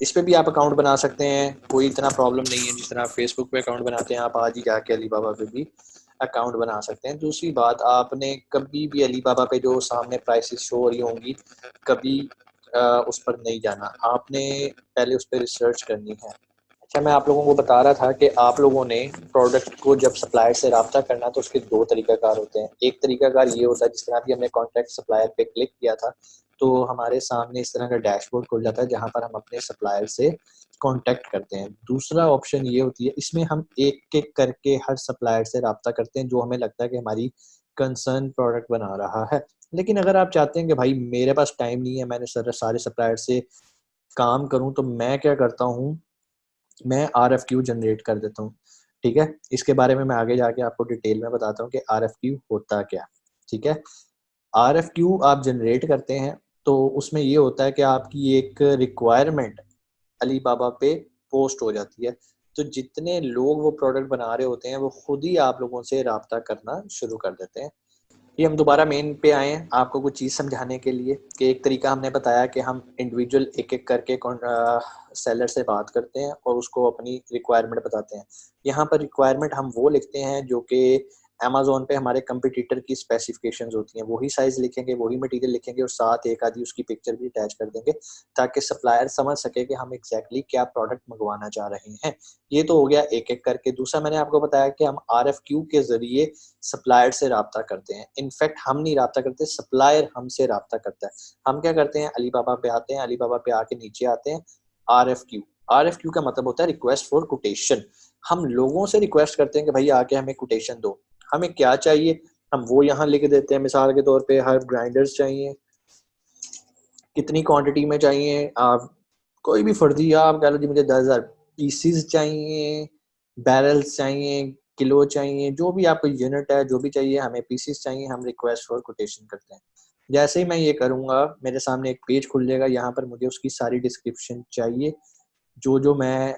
इस पे भी आप अकाउंट बना सकते हैं, कोई इतना प्रॉब्लम नहीं है। जिस तरह फेसबुक पे अकाउंट बनाते हैं, आप आज ही जाके अलीबाबा पे भी अकाउंट बना सकते हैं। दूसरी बात, आपने कभी भी अलीबाबा पे जो सामने प्राइसेस शो हो रही होंगी, कभी उस पर नहीं जाना, आपने पहले उस पर रिसर्च करनी है। अच्छा, मैं आप लोगों को बता रहा था कि आप लोगों ने प्रोडक्ट को जब सप्लायर से रब्ता करना तो उसके दो तरीकाकार होते हैं। एक तरीकाकार ये होता है, जिस तरह भी हमने कॉन्टैक्ट सप्लायर पे क्लिक किया था तो हमारे सामने इस तरह का डैशबोर्ड खुल जाता है जहाँ पर हम अपने सप्लायर से कॉन्टैक्ट करते हैं। दूसरा ऑप्शन ये होती है, इसमें हम एक एक करके हर सप्लायर से रब्ता करते हैं जो हमें लगता है कि हमारी कंसर्न प्रोडक्ट बना रहा है। लेकिन अगर आप चाहते हैं कि भाई मेरे पास टाइम नहीं है, मैंने सारे सप्लायर से काम करूं, तो मैं क्या करता हूं, मैं RFQ जनरेट कर देता हूँ। ठीक है, इसके बारे में मैं आगे जाके आपको डिटेल में बताता हूँ कि RFQ होता क्या। ठीक है, RFQ आप जनरेट करते हैं तो उसमें ये होता है कि आपकी एक रिक्वायरमेंट अलीबाबा पे पोस्ट हो जाती है। तो जितने लोग वो प्रोडक्ट बना रहे होते हैं वो खुद ही आप लोगों से राब्ता करना शुरू कर देते हैं। ये हम दोबारा मेन पे आए हैं आपको कुछ चीज़ समझाने के लिए कि एक तरीका हमने बताया कि हम इंडिविजुअल एक एक करके सेलर से बात करते हैं और उसको अपनी रिक्वायरमेंट बताते हैं। यहाँ पर रिक्वायरमेंट हम वो लिखते हैं जो कि अमेज़न पे हमारे कंपटीटर की स्पेसिफिकेशंस होती हैं, वही साइज़ लिखेंगे, वही मटेरियल लिखेंगे और साथ एक आधी उसकी पिक्चर भी अटैच कर देंगे ताकि सप्लायर समझ सके कि हम एग्जैक्टली क्या प्रोडक्ट मंगवाना चाह रहे हैं। ये तो हो गया एक एक करके। दूसरा मैंने आपको बताया कि हम RFQ के ज़रिए सप्लायर से राब्ता करते हैं। इनफैक्ट हम नहीं राब्ता करते, सप्लायर हमसे राब्ता करता है। हम क्या करते हैं, अलीबाबा पे आते हैं, अलीबाबा पे आके नीचे आते हैं RFQ। RFQ का मतलब होता है रिक्वेस्ट फॉर कोटेशन। हम लोगों से रिक्वेस्ट करते हैं कि भाई आके हमें कोटेशन दो, हमें क्या चाहिए, हम वो यहाँ लिख देते हैं। मिसाल के तौर पे हर ग्राइंडर्स चाहिए, कितनी क्वांटिटी में चाहिए, आप कोई भी फर्जी आप कह लो जी मुझे 10,000 पीसीज चाहिए, बैरल्स चाहिए, किलो चाहिए, जो भी आपको यूनिट है, जो भी चाहिए, हमें पीसीज चाहिए, हम रिक्वेस्ट फॉर कोटेशन करते हैं। जैसे ही मैं ये करूँगा मेरे सामने एक पेज खुल जाएगा, यहाँ पर मुझे उसकी सारी डिस्क्रिप्शन चाहिए जो जो मैं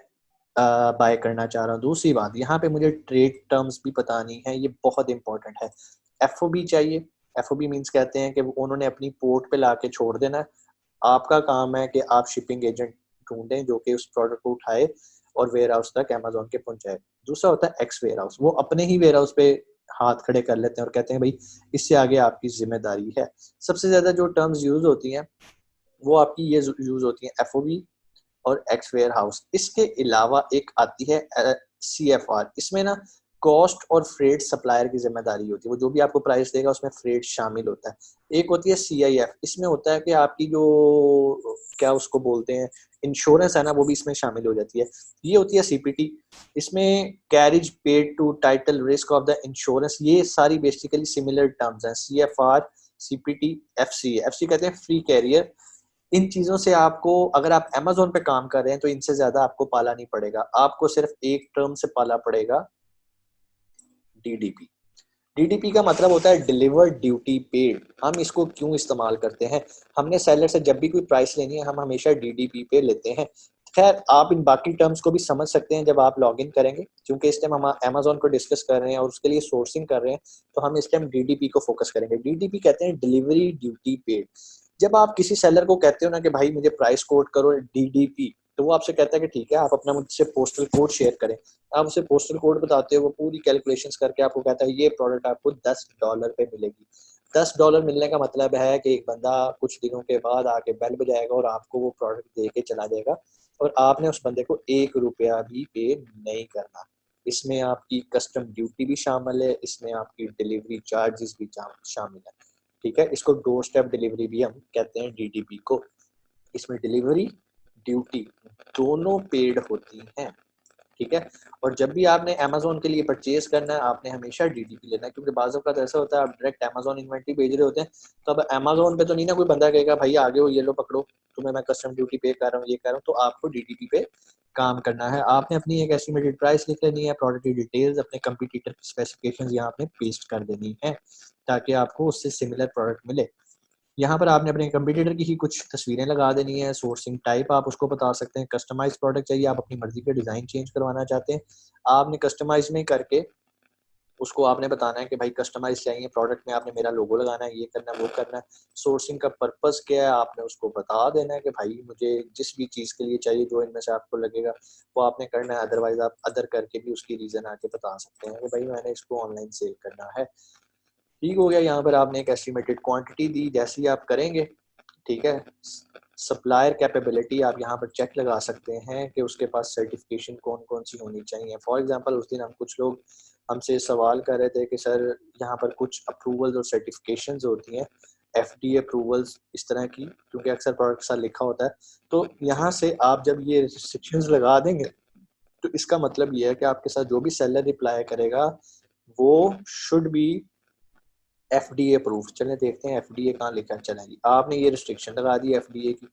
बाय करना चाह रहा हूँ। दूसरी बात, यहाँ पे मुझे ट्रेड टर्म्स भी बतानी है, ये बहुत इंपॉर्टेंट है। FOB चाहिए। FOB मीन्स कहते हैं कि उन्होंने अपनी पोर्ट पे ला के छोड़ देना है। आपका काम है कि आप शिपिंग एजेंट ढूंढें जो कि उस प्रोडक्ट को उठाए और वेयर हाउस तक अमेज़न के पहुंचाए। दूसरा होता है एक्स वेयर हाउस, वो अपने ही वेयर हाउस पे हाथ खड़े कर लेते हैं और कहते हैं भाई इससे आगे आपकी जिम्मेदारी है। सबसे ज्यादा जो टर्म्स यूज होती हैं वो आपकी ये यूज होती है, FOB और एक्स वेयर हाउस। इसके अलावा एक आती है CFR। इसमें ना कॉस्ट और फ्रेट सप्लायर की जिम्मेदारी होती है, वो जो भी आपको प्राइस देगा उसमें फ्रेट शामिल होता है। एक होती है CIF। इसमें होता है कि आपकी जो क्या उसको बोलते हैं इंश्योरेंस है ना, वो भी इसमें शामिल हो जाती है। ये होती है CPT। इसमें carriage paid to title risk of the insurance. ये सारी बेसिकली सिमिलर टर्म्स हैं, CFR, CPT, FC। FC कहते हैं फ्री कैरियर। इन चीजों से आपको, अगर आप Amazon पे काम कर रहे हैं तो इनसे ज्यादा आपको पाला नहीं पड़ेगा, आपको सिर्फ एक टर्म से पाला पड़ेगा, DDP। DDP का मतलब होता है डिलीवर ड्यूटी पेड। हम इसको क्यों इस्तेमाल करते हैं, हमने सेलर से जब भी कोई प्राइस लेनी है हम हमेशा DDP पे लेते हैं। खैर आप इन बाकी टर्म्स को भी समझ सकते हैं जब आप लॉग इन करेंगे, क्योंकि इस टाइम हम Amazon को डिस्कस कर रहे हैं और उसके लिए सोर्सिंग कर रहे हैं, तो हम इस टाइम DDP को फोकस करेंगे। DDP कहते हैं डिलीवरी ड्यूटी पेड। जब आप किसी सेलर को कहते हो ना कि भाई मुझे प्राइस कोट करो DDP, तो वो आपसे कहता है कि ठीक है आप अपना मुझसे पोस्टल कोड शेयर करें। आप उसे पोस्टल कोड बताते हो, वो पूरी कैलकुलेशंस करके आपको कहता है ये प्रोडक्ट आपको $10 पे मिलेगी। $10 मिलने का मतलब है कि एक बंदा कुछ दिनों के बाद आके बेल बजाएगा और आपको वो प्रोडक्ट दे के चला जाएगा और आपने उस बंदे को ₹1 भी पे नहीं करना। इसमें आपकी कस्टम ड्यूटी भी शामिल है, इसमें आपकी डिलीवरी चार्जेस भी शामिल है। ठीक है, इसको डोर स्टेप डिलीवरी भी हम कहते हैं DDP को। इसमें डिलीवरी ड्यूटी दोनों पेड होती हैं। ठीक है, और जब भी आपने Amazon के लिए परचेज करना है आपने हमेशा DDP लेना है, क्योंकि बाज़ औक़ात ऐसा होता है आप डायरेक्ट Amazon इन्वेंट्री भेज रहे होते हैं, तो अब Amazon पे तो नहीं ना कोई बंदा कहेगा भाई आगे हो ये लो पकड़ो, तुम्हें मैं कस्टम ड्यूटी पे कर रहा हूँ, ये कर रहा हूँ। तो आपको DDP पे काम करना है। आपने अपनी एक एस्टिमेटेड प्राइस लिख लेनी है, प्रोडक्ट की डिटेल्स, अपने कंपटीटर की स्पेसिफिकेशंस यहाँ आपने पेस्ट कर देनी है ताकि आपको उससे सिमिलर प्रोडक्ट मिले। यहाँ पर आपने अपने कंपटीटर की ही कुछ तस्वीरें लगा देनी है। सोर्सिंग टाइप आप उसको बता सकते हैं, कस्टमाइज प्रोडक्ट चाहिए, आप अपनी मर्जी के डिज़ाइन चेंज करवाना चाहते हैं, आपने कस्टमाइज में करके उसको आपने बताना है कि भाई कस्टमाइज चाहिए प्रोडक्ट में, आपने मेरा लोगो लगाना है, ये करना है, वो करना है। सोर्सिंग का पर्पस क्या है आपने उसको बता देना है कि भाई मुझे जिस भी चीज़ के लिए चाहिए जो इनमें से आपको लगेगा वो आपने करना है। अदरवाइज आप अदर करके भी उसकी रीज़न आके बता सकते हैं कि भाई मैंने इसको ऑनलाइन सेल करना है। ठीक हो गया, यहाँ पर आपने एक एस्टिमेटेड क्वांटिटी दी, जैसे ही आप करेंगे, ठीक है। सप्लायर कैपेबिलिटी आप यहाँ पर चेक लगा सकते हैं कि उसके पास सर्टिफिकेशन कौन कौन सी होनी चाहिए। फॉर एग्जांपल उस दिन हम कुछ लोग हमसे सवाल कर रहे थे कि सर यहाँ पर कुछ अप्रूवल्स और सर्टिफिकेशंस होती हैं, एफडीए अप्रूवल्स इस तरह की, क्योंकि अक्सर प्रोडक्ट के साथ लिखा होता है। तो यहाँ से आप जब ये रिस्ट्रिक्शंस लगा देंगे तो इसका मतलब ये है कि आपके साथ जो भी सेलर रिप्लाई करेगा वो शुड बी एफडीए अप्रूव। चलें देखते हैं एफडीए कहाँ लिखा है। चलें जी, आपने ये रिस्ट्रिक्शन लगा दी एफडीए की,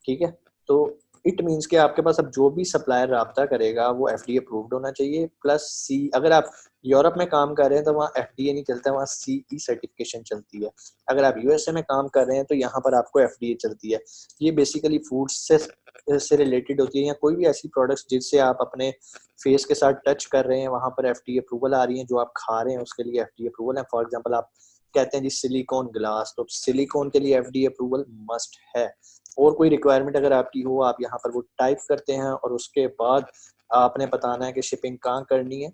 ठीक है। तो इट मीन्स कि आपके पास अब जो भी सप्लायर राब्ता करेगा वो एफडीए अप्रूव्ड होना चाहिए। प्लस सी, अगर आप यूरोप में काम कर रहे हैं तो वहाँ एफडीए नहीं चलता है, वहाँ सीई सर्टिफिकेशन चलती है। अगर आप यूएसए में काम कर रहे हैं तो यहाँ पर आपको एफडीए चलती है। ये बेसिकली फूड से रिलेटेड होती है, या कोई भी ऐसी प्रोडक्ट्स जिससे आप अपने फेस के साथ टच कर रहे हैं वहाँ पर एफडीए अप्रूवल आ रही है। जो आप खा रहे हैं उसके लिए एफडीए अप्रूवल है। फॉर एग्जांपल आप कहते हैं जी सिलिकॉन ग्लास, तो सिलिकॉन के लिए एफडीए अप्रूवल मस्ट है। और कोई रिक्वायरमेंट अगर आपकी हो आप यहाँ पर वो टाइप करते हैं और उसके बाद आपने बताना है कि शिपिंग कहाँ करनी है।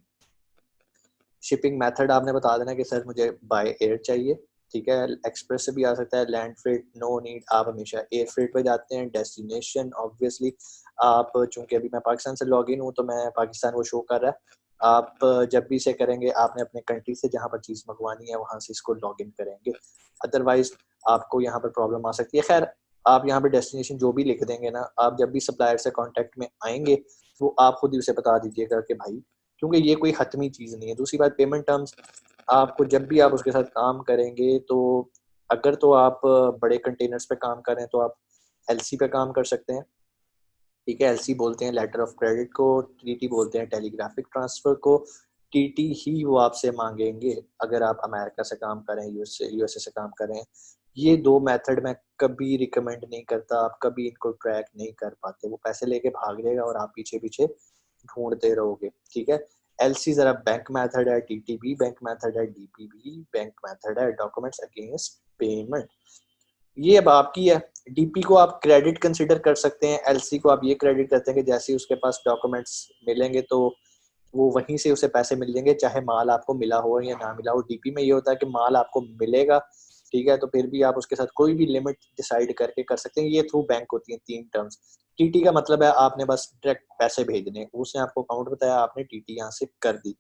शिपिंग मेथड आपने बता देना कि सर मुझे बाय एयर चाहिए, ठीक है। एक्सप्रेस से भी आ सकता है, लैंड फ्रेट नो नीड, आप हमेशा एयर फ्रेट पे जाते हैं। डेस्टिनेशन ऑब्वियसली आप, चूंकि अभी मैं पाकिस्तान से लॉग इन हूँ तो मैं पाकिस्तान वो शो कर रहा है। आप जब भी इसे करेंगे आपने अपने कंट्री से जहाँ पर चीज़ मंगवानी है वहाँ से इसको लॉग इन करेंगे, अदरवाइज आपको यहाँ पर प्रॉब्लम आ सकती है। खैर आप यहाँ पे डेस्टिनेशन जो भी लिख देंगे ना, आप जब भी सप्लायर से कांटेक्ट में आएंगे वो आप खुद ही उसे बता दीजिएगा कि भाई, क्योंकि ये कोई हतमी चीज़ नहीं है। दूसरी बात, पेमेंट टर्म्स आपको जब भी आप उसके साथ काम करेंगे तो अगर तो आप बड़े कंटेनर्स पे काम कर रहे हैं तो आप एलसी पे काम कर सकते हैं, ठीक है। एलसी बोलते हैं लेटर ऑफ क्रेडिट को, टीटी बोलते हैं टेलीग्राफिक ट्रांसफर को। टीटी ही वो आपसे मांगेंगे अगर आप अमेरिका से काम करें, यूएसए से काम करें। ये दो मेथड मैं कभी रिकमेंड नहीं करता, आप कभी इनको ट्रैक नहीं कर पाते, वो पैसे लेके भाग जाएगा और आप पीछे पीछे ढूंढते रहोगे, ठीक है। एलसी जरा बैंक मेथड है, टीटीबी बैंक मेथड है, डीपीबी बैंक मेथड है, डॉक्यूमेंट्स अगेंस्ट पेमेंट। ये अब आपकी है। डीपी को आप क्रेडिट कंसिडर कर सकते हैं, एलसी को आप ये क्रेडिट करते हैं कि जैसे ही उसके पास डॉक्यूमेंट्स मिलेंगे तो वो वहीं से उसे पैसे मिल जाएंगे, चाहे माल आपको मिला हो या ना मिला हो। डीपी में ये होता है कि माल आपको मिलेगा, ठीक है, तो फिर भी आप उसके साथ कोई भी लिमिट डिसाइड करके कर सकते हैं। ये थ्रू बैंक होती है 3 टर्म्स। टीटी का मतलब है आपने बस डायरेक्ट पैसे भेजने, उसने आपको अकाउंट बताया, आपने टीटी यहाँ से कर दी।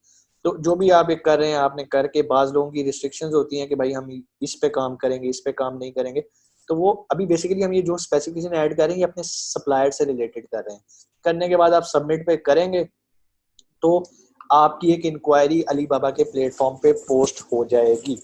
तो जो भी आप एक कर रहे हैं आपने करके, बाज लोगों की रिस्ट्रिक्शंस होती हैं कि भाई हम इस पे काम करेंगे, इस पे काम नहीं करेंगे। तो वो अभी बेसिकली हम ये जो स्पेसिफिकेशन ऐड कर रहे हैं ये अपने सप्लायर से रिलेटेड कर रहे हैं। करने के बाद आप सबमिट पे करेंगे तो आपकी एक इंक्वायरी अलीबाबा के प्लेटफॉर्म पे पोस्ट हो जाएगी,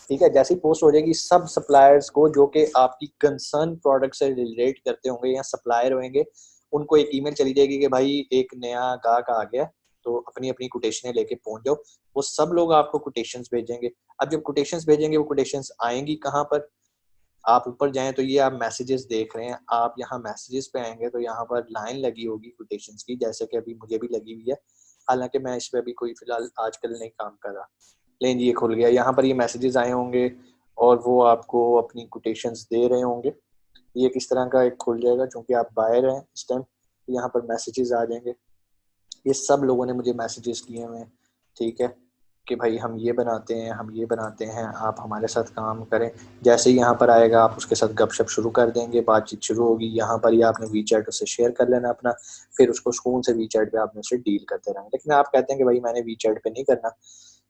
ठीक है। जैसी पोस्ट हो जाएगी सब सप्लायर्स को जो कि आपकी कंसर्न प्रोडक्ट से रिलेट करते होंगे या सप्लायर होंगे, उनको एक ईमेल चली जाएगी कि भाई एक नया गाहक आ गया, तो अपनी अपनी कोटेशनें लेके पहुंच जाओ। वो सब लोग आपको कोटेशंस भेजेंगे। अब जब कोटेशंस भेजेंगे वो कोटेशंस आएंगी कहाँ पर, आप ऊपर जाएं तो ये आप मैसेजेस देख रहे हैं, आप यहाँ मैसेजेस पे आएंगे तो यहाँ पर लाइन लगी होगी कोटेशंस की, जैसे कि अभी मुझे भी लगी हुई है, हालांकि मैं इस पे अभी कोई फिलहाल आजकल नहीं काम कर रहा। लेकिन ये खुल गया, यहाँ पर ये मैसेजेस आए होंगे और वो आपको अपनी कोटेशंस दे रहे होंगे। ये किस तरह का एक खुल जाएगा, क्योंकि आप बाहर हैं इस टाइम, यहाँ पर मैसेजेस आ जाएंगे। ये सब लोगों ने मुझे मैसेजेस किए हुए हैं, ठीक है, कि भाई हम ये बनाते हैं, हम ये बनाते हैं, आप हमारे साथ काम करें। जैसे ही यहाँ पर आएगा आप उसके साथ गपशप शुरू कर देंगे, बातचीत शुरू होगी। यहाँ पर ही आपने वी चैट उससे शेयर कर लेना अपना, फिर उसको सुकून से वी चैट पे आपने उससे डील करते रहना। लेकिन आप कहते हैं कि भाई मैंने वी चैट पे नहीं करना,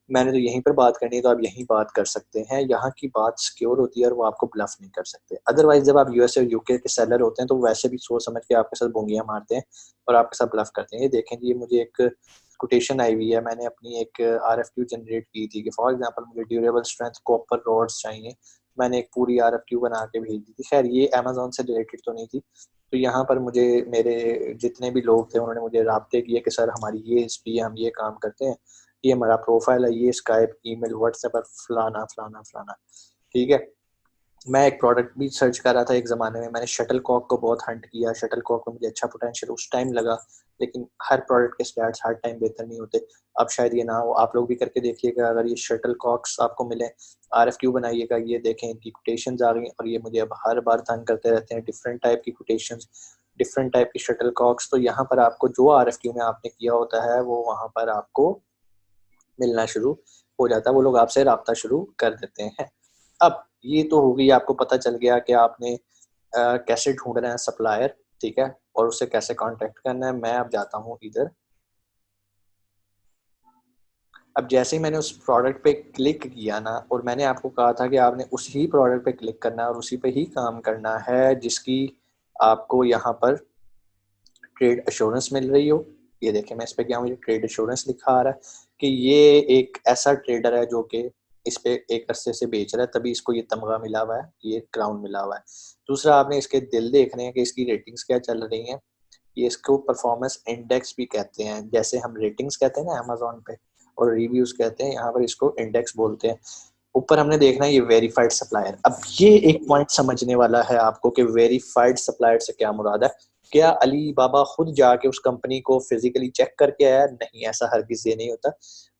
मैंने तो यहीं पर बात करनी है, तो आप यहीं बात कर सकते हैं। यहाँ की बात सिक्योर होती है और वो आपको ब्लफ नहीं कर सकते। अदरवाइज जब आप यूएसए और यूके के सेलर होते हैं तो वैसे भी सोच समझ के आपके साथ बोंगियां मारते हैं और आपके साथ ब्लफ करते हैं। ये देखें जी, ये मुझे एक कोटेशन आई हुई है, मैंने अपनी एक आरएफक्यू जनरेट की थी कि फॉर एग्जांपल मुझे ड्यूरेबल स्ट्रेंथ कॉपर रॉड्स चाहिए, मैंने एक पूरी आरएफक्यू बना के भेज दी थी। खैर ये अमेजोन से रिलेटेड तो नहीं थी। तो यहाँ पर मुझे मेरे जितने भी लोग थे उन्होंने मुझे राब्ते किए कि सर हमारी ये हिस्ट्री है, हम ये काम करते हैं, ये हमारा प्रोफाइल है, ये स्काइप ईमेल व्हाट्सएप पर फलाना फलाना फलाना, ठीक है। मैं एक प्रोडक्ट भी सर्च कर रहा था एक ज़माने में, मैंने शटल कॉक को बहुत हंट किया, शटल कॉक में मुझे अच्छा पोटेंशियल उस टाइम लगा, लेकिन हर प्रोडक्ट के स्टैट्स हर टाइम बेहतर नहीं होते। अब शायद ये ना हो, आप लोग भी करके देखिएगा। अगर ये शटल कॉक्स आपको मिले, RFQ बनाइएगा, ये देखें इनकी कोटेशंस आ गई और ये मुझे अब हर बार तंग करते रहते हैं, डिफरेंट टाइप की कोटेशंस, डिफरेंट टाइप की शटल कॉक्स। तो यहाँ पर आपको जो RFQ में आपने किया होता है वो वहाँ पर आपको मिलना शुरू हो जाता है, वो लोग आपसे रब्ता शुरू कर देते हैं। अब ये तो हो गई, आपको पता चल गया कि आपने कैसे ढूंढना है सप्लायर, ठीक है, और उससे कैसे कांटेक्ट करना है। मैं अब जाता हूँ इधर। अब जैसे ही मैंने उस प्रोडक्ट पे क्लिक किया ना, और मैंने आपको कहा था कि आपने उसी प्रोडक्ट पे क्लिक करना है और उसी पे ही काम करना है जिसकी आपको यहाँ पर ट्रेड एश्योरेंस मिल रही हो। ये देखें, मैं इस पे क्या, मुझे ट्रेड एश्योरेंस लिखा आ रहा है कि ये एक ऐसा ट्रेडर है जो कि इस पे एक अरसे से बेच रहा है, तभी इसको ये तमगा मिला हुआ है, ये क्राउन मिला हुआ है। दूसरा, आपने इसके दिल देखने हैं कि इसकी रेटिंग्स क्या चल रही हैं। ये इसको परफॉर्मेंस इंडेक्स भी कहते हैं, जैसे हम रेटिंग्स कहते हैं ना अमेजोन पे, और रिव्यूज कहते हैं, यहाँ पर इसको इंडेक्स बोलते हैं। ऊपर हमने देखना है ये वेरीफाइड सप्लायर। अब ये एक पॉइंट समझने वाला है आपको कि वेरीफाइड सप्लायर से क्या मुराद है। क्या अली बाबा खुद जाके उस कंपनी को फिजिकली चेक करके आया? नहीं, ऐसा हरगिज ये नहीं होता।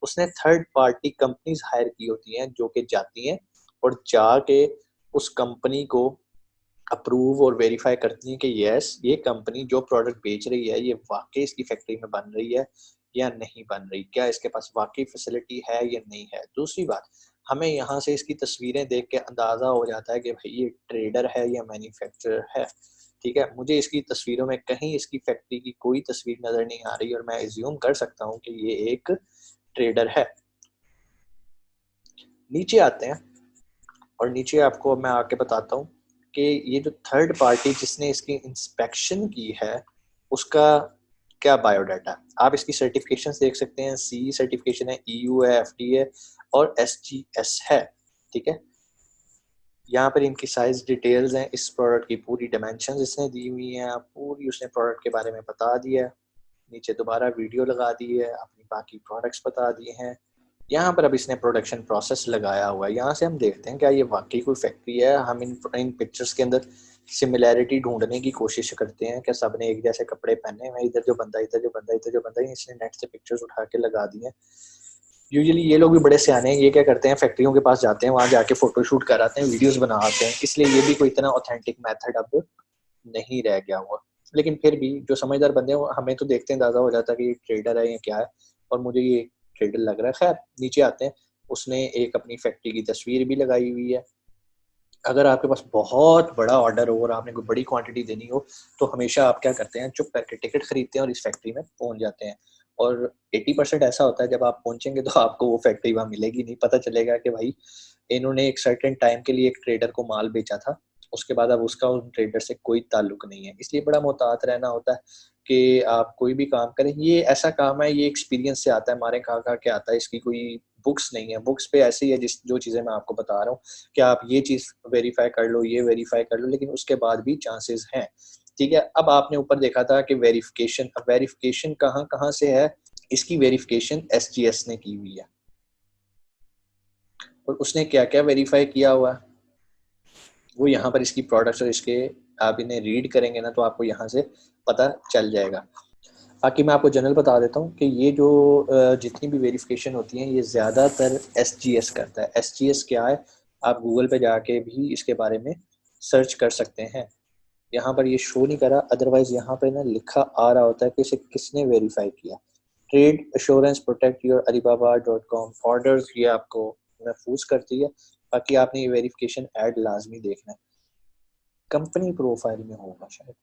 उसने थर्ड पार्टी कंपनीज हायर की होती हैं जो कि जाती हैं और जाके उस कंपनी को अप्रूव और वेरीफाई करती हैं कि यस, ये कंपनी जो प्रोडक्ट बेच रही है ये वाकई इसकी फैक्ट्री में बन रही है या नहीं बन रही, क्या इसके पास वाकई फैसिलिटी है या नहीं है। दूसरी बात, हमें यहाँ से इसकी तस्वीरें देख के अंदाजा हो जाता है कि भाई ये ट्रेडर है या मैन्युफैक्चरर है, ठीक है। मुझे इसकी तस्वीरों में कहीं इसकी फैक्ट्री की कोई तस्वीर नजर नहीं आ रही और मैं एज्यूम कर सकता हूँ कि ये एक ट्रेडर है। नीचे आते हैं और नीचे आपको मैं आके बताता हूँ कि ये जो थर्ड पार्टी जिसने इसकी इंस्पेक्शन की है उसका क्या बायोडाटा है। आप इसकी सर्टिफिकेशन देख सकते हैं, CE सर्टिफिकेशन है, EU है, FD है और SGS है, ठीक है। यहाँ पर इनकी साइज डिटेल्स हैं, इस प्रोडक्ट की पूरी डायमेंशंस इसने दी हुई हैं, पूरी उसने प्रोडक्ट के बारे में बता दिया है। नीचे दोबारा वीडियो लगा दी है, अपनी बाकी प्रोडक्ट्स बता दिए हैं। यहाँ पर अब इसने प्रोडक्शन प्रोसेस लगाया हुआ है। यहाँ से हम देखते हैं क्या ये वाकई कोई फैक्ट्री है। हम इन पिक्चर्स के अंदर सिमिलैरिटी ढूंढने की कोशिश करते हैं कि सब ने एक जैसे कपड़े पहने हुए, इधर जो बंदा, इधर जो बंदा, इधर जो बंदा, इसने नेट से पिक्चर्स उठा के लगा दी हैं। यूजुअली ये लोग भी बड़े सियाने हैं, ये क्या करते हैं, फैक्ट्रियों के पास जाते हैं, वहाँ जाके फोटोशूट कराते हैं, वीडियोस बनाते हैं, इसलिए ये भी कोई इतना ऑथेंटिक मेथड अब नहीं रह गया हुआ। लेकिन फिर भी जो समझदार बंदे हैं हमें तो देखते हैं अंदाजा हो जाता है कि ये ट्रेडर है या क्या है, और मुझे ये ट्रेडर लग रहा है। खैर, नीचे आते हैं। उसने एक अपनी फैक्ट्री की तस्वीर भी लगाई हुई है। अगर आपके पास बहुत बड़ा ऑर्डर हो और आपने कोई बड़ी क्वांटिटी देनी हो तो हमेशा आप क्या करते हैं, चुप करके टिकट खरीदते हैं और इस फैक्ट्री में पहुंच जाते हैं। और 80% ऐसा होता है जब आप पहुंचेंगे तो आपको वो फैक्ट्री वहां मिलेगी नहीं, पता चलेगा कि भाई इन्होंने एक सर्टेन टाइम के लिए एक ट्रेडर को माल बेचा था, उसके बाद अब उसका उन ट्रेडर से कोई ताल्लुक नहीं है। इसलिए बड़ा मोहतात रहना होता है कि आप कोई भी काम करें। ये ऐसा काम है, ये एक्सपीरियंस से आता है, हमारे खा के आता है, इसकी कोई बुक्स नहीं है। बुक्स पे ऐसे ही है जिस जो चीज़ें मैं आपको बता रहा हूँ कि आप ये चीज़ वेरीफाई कर लो, ये वेरीफाई कर लो, लेकिन उसके बाद भी चांसेस हैं, ठीक है। अब आपने ऊपर देखा था कि वेरिफिकेशन, अब वेरिफिकेशन कहाँ कहाँ से है। इसकी वेरिफिकेशन SGS ने की हुई है और उसने क्या क्या वेरीफाई किया हुआ है वो यहाँ पर इसकी प्रोडक्ट्स और इसके आप इन्हें रीड करेंगे ना तो आपको यहाँ से पता चल जाएगा। बाकी मैं आपको जनरल बता देता हूँ कि ये जो जितनी भी वेरिफिकेशन होती हैं ये ज़्यादातर SGS करता है। SGS क्या है, आप गूगल पे जाके भी इसके बारे में सर्च कर सकते हैं। यहाँ पर ये शो नहीं करा, अदरवाइज यहाँ पर ना लिखा आ रहा होता है कि इसे किसने वेरीफाई किया। Trade assurance protect your alibaba.com orders, ये आपको महफूज करती है। बाकी आपने ये वेरिफिकेशन ऐड लाजमी देखना है, कंपनी प्रोफाइल में होगा शायद।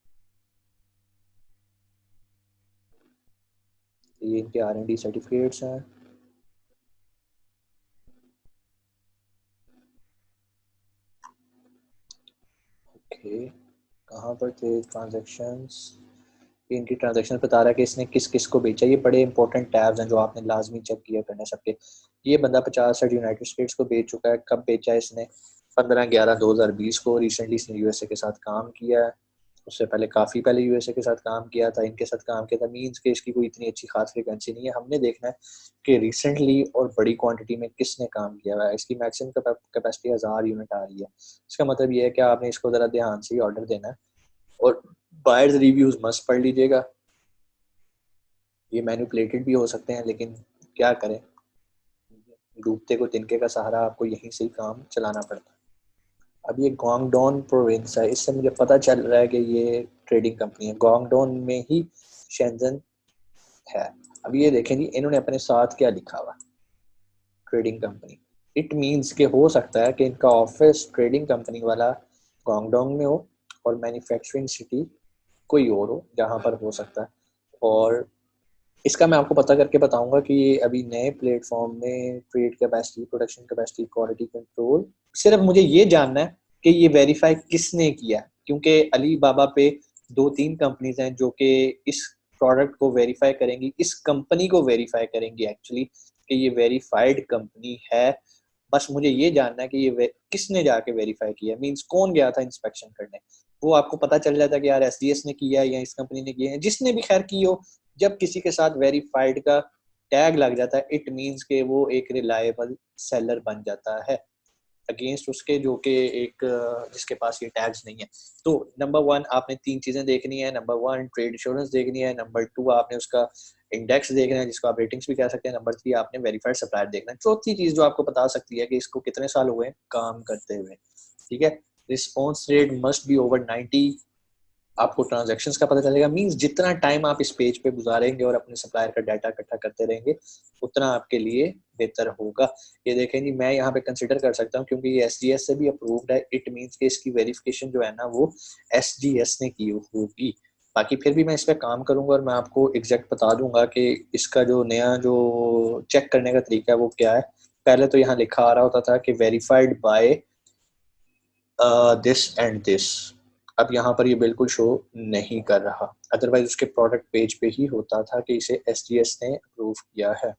ये इनके R&D सर्टिफिकेट्स हैं। ओके, कहाँ पर थे ट्रांजैक्शंस, इनकी ट्रांजैक्शन बता रहा है कि इसने किस किस को बेचा। ये बड़े इंपॉर्टेंट टैब्स हैं जो आपने लाजमी चेक किया करने सबके। ये बंदा 50 यूनाइटेड स्टेट्स को बेच चुका है। कब बेचा है इसने? 15/11/2020 को। रिसेंटली इसने USA के साथ काम किया है, उससे पहले काफ़ी पहले USA के साथ काम किया था, इनके साथ काम किया था। मीन्स के इसकी कोई इतनी अच्छी खास फ्रिक्वेंसी नहीं है। हमने देखना है कि रिसेंटली और बड़ी क्वांटिटी में किसने काम किया हुआ है। इसकी मैक्सिमम कैपेसिटी 1000 यूनिट आ रही है। इसका मतलब ये है कि आपने इसको ज़रा ध्यान से ही ऑर्डर देना है और बायर्स रिव्यूज़ मस्ट पढ़ लीजिएगा। ये मैनिपुलेटेड भी हो सकते हैं, लेकिन क्या करें, डूबते को तिनके का सहारा, आपको यहीं से ही काम चलाना पड़ता है। अब ये गुआंगडोंग प्रोविंस है, इससे मुझे पता चल रहा है कि ये ट्रेडिंग कंपनी है, गुआंगडोंग में ही शेंजन है। अब ये देखें जी, इन्होंने अपने साथ क्या लिखा हुआ, ट्रेडिंग कंपनी। इट मीन्स के हो सकता है कि इनका ऑफिस ट्रेडिंग कंपनी वाला गुआंगडोंग में हो और मैन्युफैक्चरिंग सिटी कोई और हो, जहाँ पर हो सकता है। और इसका मैं आपको पता करके बताऊंगा कि ये अभी नए प्लेटफॉर्म में trade capacity, production capacity, quality control, सिर्फ मुझे ये जानना है कि ये वेरीफाई किसने किया, क्योंकि अली बाबा पे 2-3 कंपनीज हैं जो कि इस प्रोडक्ट को वेरीफाई करेंगी, इस कंपनी को वेरीफाई करेंगी एक्चुअली कि ये वेरीफाइड कंपनी है। बस मुझे ये जानना है कि ये किसने जाके वेरीफाई किया, मींस कौन गया था इंस्पेक्शन करने। वो आपको पता चल जाता है कि यार एसडीएस ने किया या इस कंपनी ने किया है, जिसने भी खैर की हो। जब किसी के साथ वेरीफाइड का टैग लग जाता है, इट मींस के वो एक रिलायबल सेलर बन जाता है अगेंस्ट उसके जो कि एक जिसके पास ये टैग्स नहीं है। तो नंबर 1 आपने 3 चीजें देखनी है। नंबर 1 ट्रेड इंश्योरेंस देखनी है। नंबर 2 आपने उसका इंडेक्स देखना है, जिसको आप रेटिंग्स भी कह सकते हैं। नंबर 3 आपने वेरीफाइड सप्लायर देखना है। चौथी चीज जो आपको बता सकती है कि इसको कितने साल हुए काम करते हुए, ठीक है। Response rate must be over 90। आपको ट्रांजैक्शंस का पता चलेगा, मींस जितना टाइम आप इस पेज पे गुजारेंगे और अपने सप्लायर का डाटा इकट्ठा करते रहेंगे, उतना आपके लिए बेहतर होगा। ये देखें जी, मैं यहाँ पे कंसिडर कर सकता हूँ क्योंकि ये एसडीएस से भी अप्रूव्ड है। इट मींस कि इसकी वेरिफिकेशन जो है ना वो एसडीएस ने की होगी। बाकी फिर भी मैं इस पर काम करूंगा और मैं आपको एग्जैक्ट बता दूंगा कि इसका जो नया जो चेक करने का तरीका है वो क्या है। पहले तो यहाँ लिखा आ रहा होता था कि verified by this and this. अब यहाँ पर ये बिल्कुल शो नहीं कर रहा, अदरवाइज उसके प्रोडक्ट पेज पे ही होता था कि इसे एसडीएस ने अप्रूव किया है।